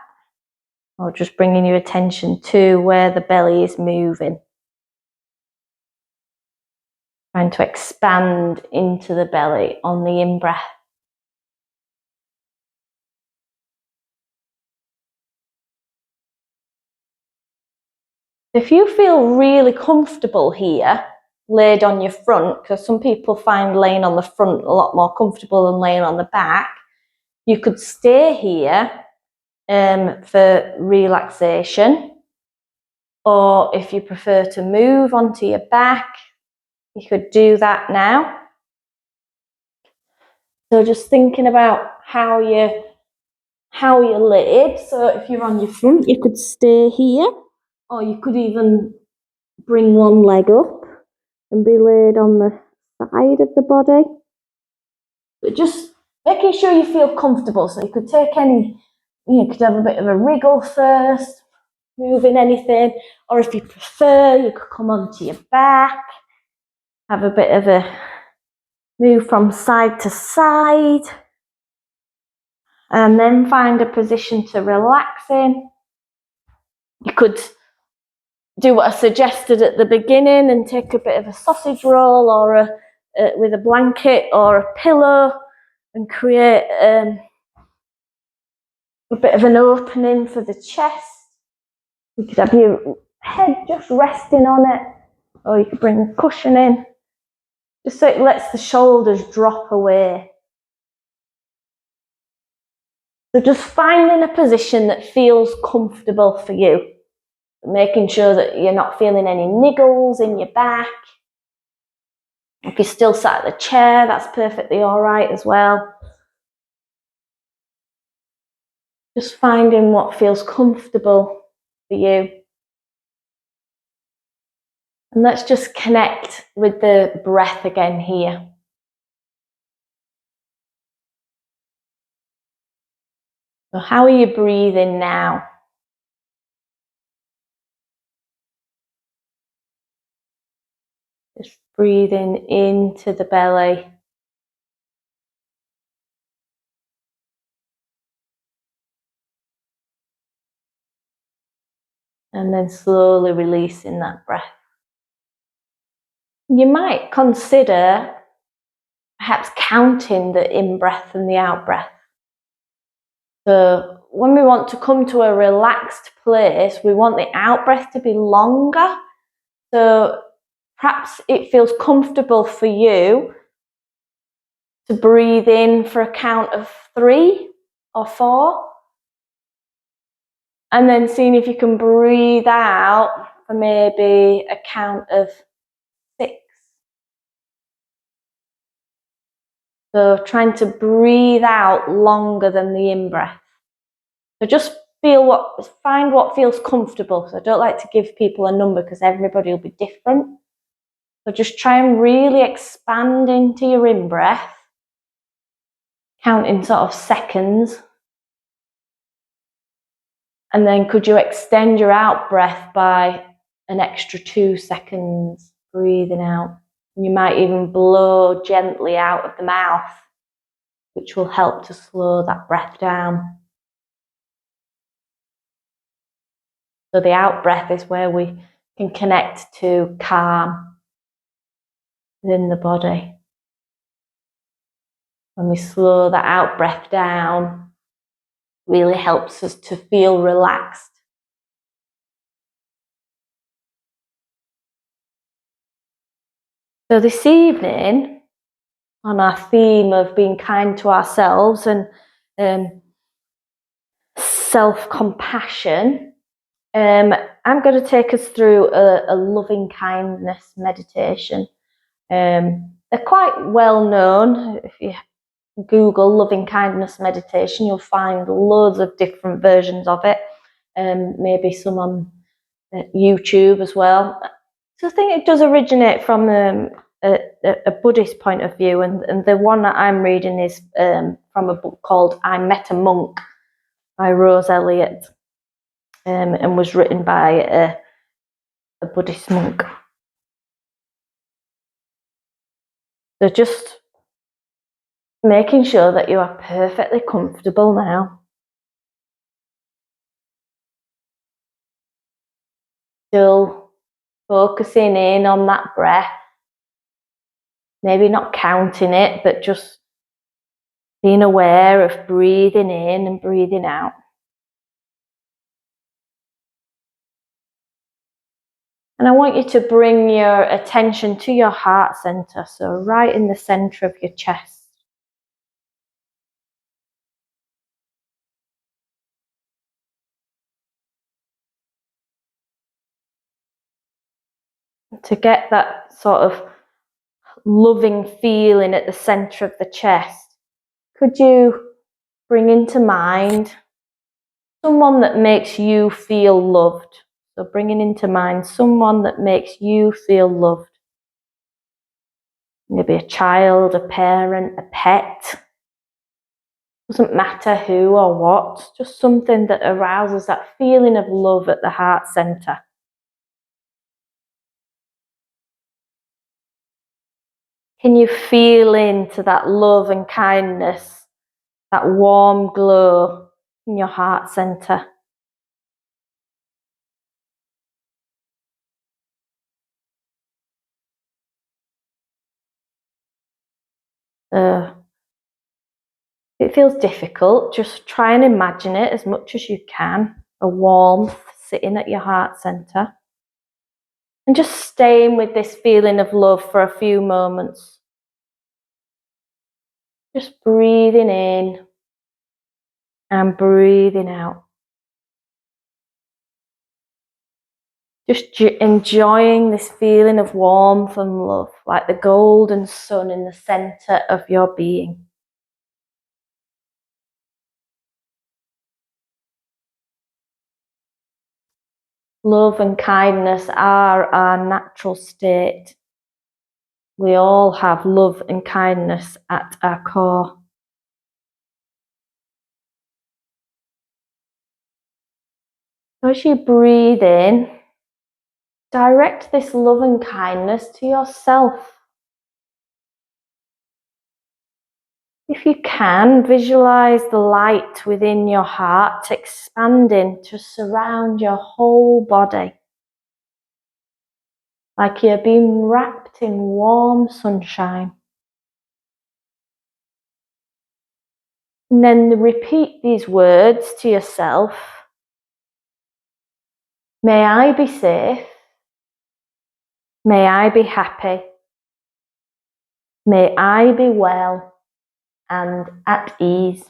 Or just bringing your attention to where the belly is moving. Trying to expand into the belly on the in-breath. If you feel really comfortable here, laid on your front, because some people find laying on the front a lot more comfortable than laying on the back, you could stay here for relaxation. Or if you prefer to move onto your back, you could do that now. So just thinking about how you're laid. So if you're on your front, you could stay here, or you could even bring one leg up and be laid on the side of the body. But just making sure you feel comfortable. So you could take you could have a bit of a wriggle first, moving anything, or if you prefer, you could come onto your back, have a bit of a move from side to side, and then find a position to relax in. You could do what I suggested at the beginning and take a bit of a sausage roll or with a blanket or a pillow and create a bit of an opening for the chest. You could have your head just resting on it, or you could bring a cushion in, just so it lets the shoulders drop away. So just finding a position that feels comfortable for you, making sure that you're not feeling any niggles in your back. If you're still sat at the chair, that's perfectly all right as well. Just finding what feels comfortable for you. And let's just connect with the breath again here. So how are you breathing now? Just breathing into the belly. And then slowly releasing that breath. You might consider perhaps counting the in-breath and the out-breath. So when we want to come to a relaxed place, we want the out breath to be longer. So perhaps it feels comfortable for you to breathe in for a count of 3 or 4. And then seeing if you can breathe out for maybe a count of 6. So trying to breathe out longer than the in-breath. So just find what feels comfortable. So I don't like to give people a number because everybody will be different. So just try and really expand into your in-breath, counting sort of seconds. And then could you extend your out-breath by an extra 2 seconds, breathing out. You might even blow gently out of the mouth, which will help to slow that breath down. So the out breath is where we can connect to calm within the body. When we slow the out breath down, really helps us to feel relaxed. So this evening, on our theme of being kind to ourselves and self-compassion, I'm going to take us through a loving kindness meditation. They're quite well known. If you Google loving kindness meditation, you'll find loads of different versions of it, maybe some on YouTube as well. So I think it does originate from a Buddhist point of view, and the one that I'm reading is from a book called I Met a Monk by Rose Elliott, and was written by a Buddhist monk. So just making sure that you are perfectly comfortable now. Still focusing in on that breath. Maybe not counting it, but just being aware of breathing in and breathing out. And I want you to bring your attention to your heart center, so right in the center of your chest. To get that sort of loving feeling at the center of the chest, could you bring into mind someone that makes you feel loved? So bringing into mind someone that makes you feel loved. Maybe a child, a parent, a pet. Doesn't matter who or what, just something that arouses that feeling of love at the heart center. Can you feel into that love and kindness, that warm glow in your heart center? It feels difficult, just try and imagine it as much as you can, a warmth sitting at your heart center. And just staying with this feeling of love for a few moments. Just breathing in and breathing out. Just enjoying this feeling of warmth and love, like the golden sun in the center of your being. Love and kindness are our natural state. We all have love and kindness at our core. As you breathe in, direct this love and kindness to yourself. If you can, visualize the light within your heart expanding to surround your whole body. Like you're being wrapped in warm sunshine. And then repeat these words to yourself. May I be safe. May I be happy. May I be well and at ease.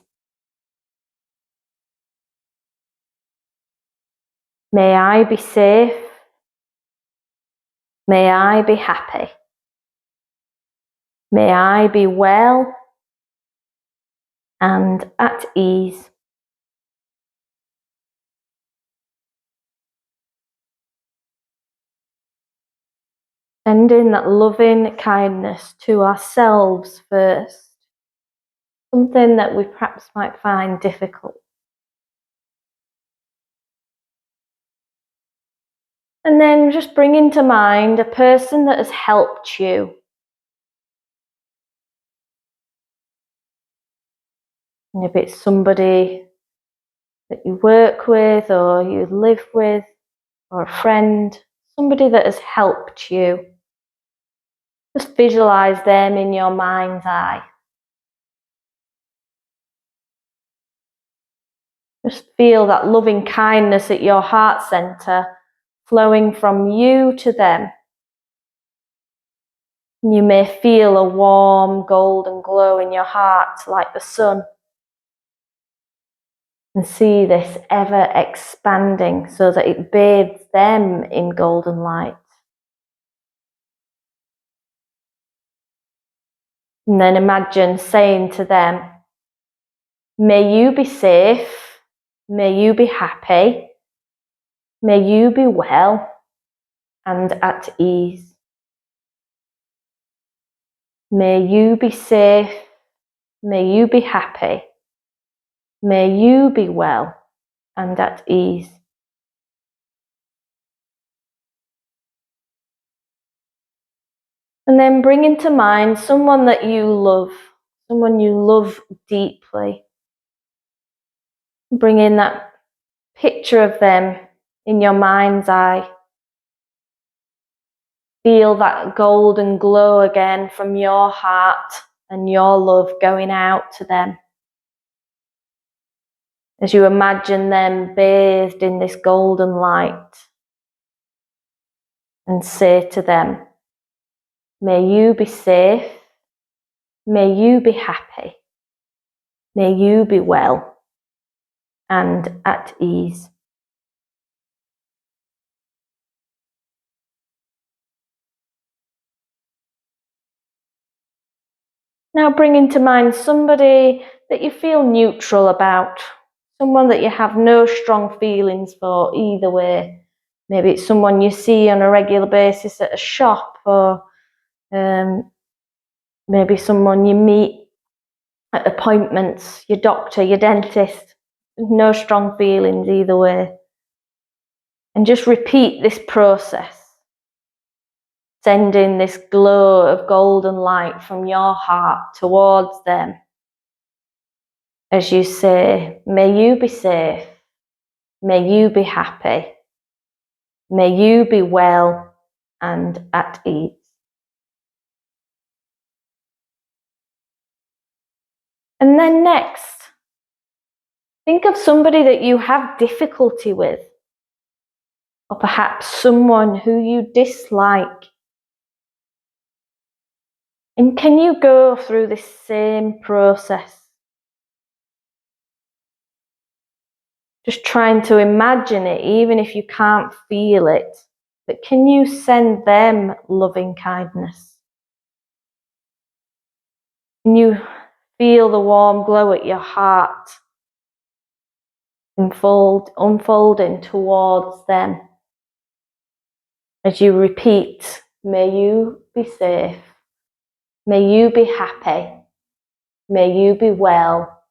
May I be safe. May I be happy. May I be well and at ease. Sending that loving kindness to ourselves first, something that we perhaps might find difficult. And then just bring into mind a person that has helped you. Maybe it's somebody that you work with or you live with, or a friend, somebody that has helped you. Just visualize them in your mind's eye. Just feel that loving kindness at your heart center flowing from you to them. You may feel a warm golden glow in your heart like the sun. And see this ever expanding so that it bathes them in golden light. And then imagine saying to them, may you be safe, may you be happy, may you be well and at ease. May you be safe, may you be happy, may you be well and at ease. And then bring into mind someone that you love deeply. Bring in that picture of them in your mind's eye. Feel that golden glow again from your heart and your love going out to them. As you imagine them bathed in this golden light, and say to them, may you be safe, may you be happy, may you be well and at ease. Now bring into mind somebody that you feel neutral about, someone that you have no strong feelings for either way. Maybe it's someone you see on a regular basis at a shop, or maybe someone you meet at appointments, your doctor, your dentist. No strong feelings either way. And just repeat this process, sending this glow of golden light from your heart towards them. As you say, may you be safe, may you be happy, may you be well and at ease. And then next, think of somebody that you have difficulty with, or perhaps someone who you dislike. And can you go through this same process? Just trying to imagine it, even if you can't feel it. But can you send them loving kindness? Can you feel the warm glow at your heart unfolding towards them? As you repeat, may you be safe, may you be happy, may you be well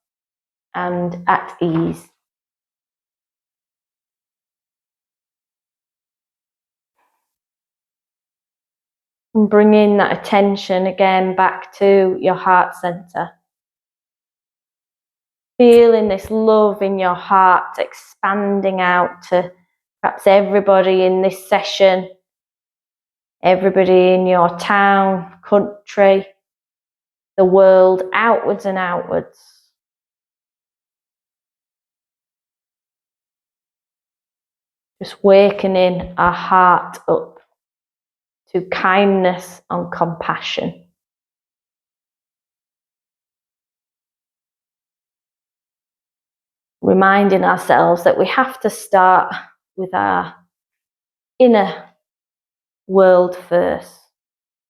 and at ease. And bringing that attention again back to your heart center. Feeling this love in your heart expanding out to perhaps everybody in this session, everybody in your town, country, the world, outwards and outwards. Just wakening our heart up to kindness and compassion. Reminding ourselves that we have to start with our inner world first,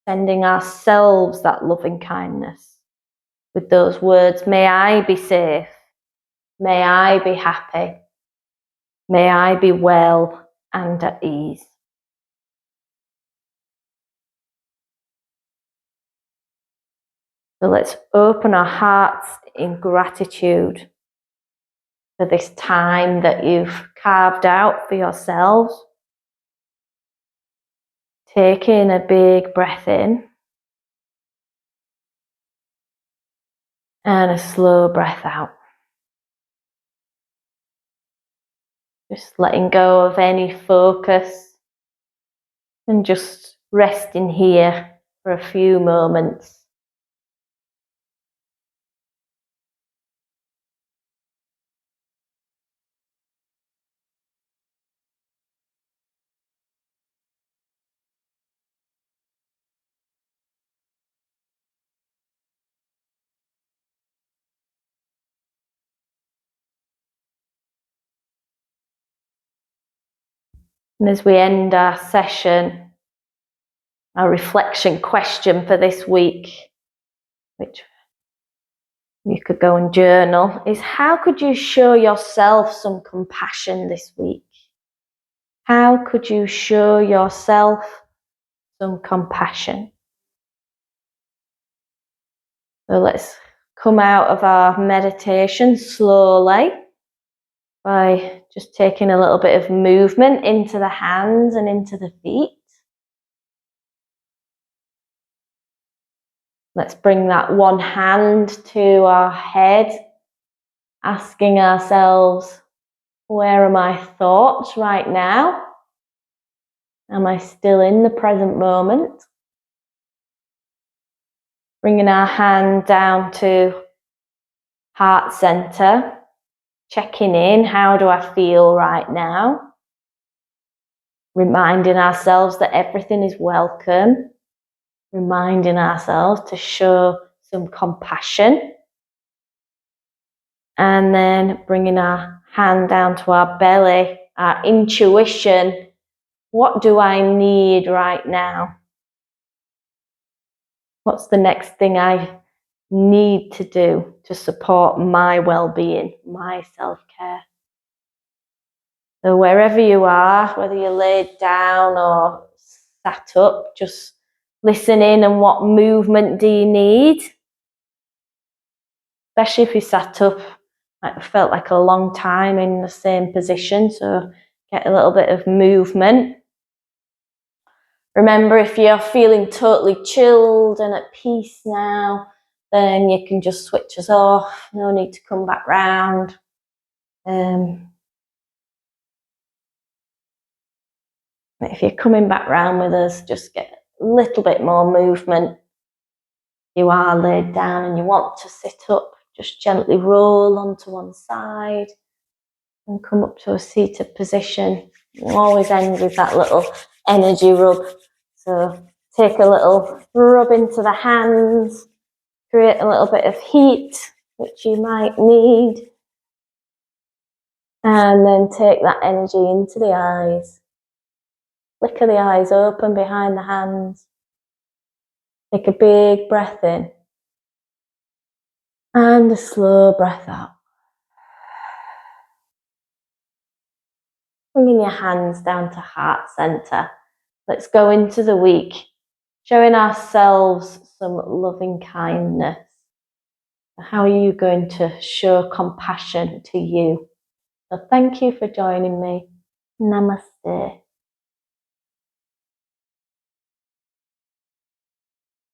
sending ourselves that loving kindness with those words, may I be safe, may I be happy, may I be well and at ease. So let's open our hearts in gratitude for this time that you've carved out for yourselves. Taking a big breath in and a slow breath out. Just letting go of any focus and just resting here for a few moments. And as we end our session, our reflection question for this week, which you could go and journal, is how could you show yourself some compassion this week? How could you show yourself some compassion? So let's come out of our meditation slowly by just taking a little bit of movement into the hands and into the feet. Let's bring that one hand to our head, asking ourselves, where are my thoughts right now? Am I still in the present moment? Bringing our hand down to heart center, checking in, how do I feel right now? Reminding ourselves that everything is welcome. Reminding ourselves to show some compassion. And then bringing our hand down to our belly, our intuition. What do I need right now? What's the next thing I need to do to support my well-being, my self-care? So wherever you are, whether you're laid down or sat up, just listen in and what movement do you need? Especially if you sat up, it felt like a long time in the same position, so get a little bit of movement. Remember, if you're feeling totally chilled and at peace now, then you can just switch us off. No need to come back round. If you're coming back round with us, just get a little bit more movement. You are laid down and you want to sit up, just gently roll onto one side and come up to a seated position. You always end with that little energy rub. So take a little rub into the hands, create a little bit of heat, which you might need. And then take that energy into the eyes. Flicker the eyes open behind the hands. Take a big breath in. And a slow breath out. Bringing your hands down to heart center. Let's go into the week, showing ourselves some loving kindness. How are you going to show compassion to you? So thank you for joining me. Namaste.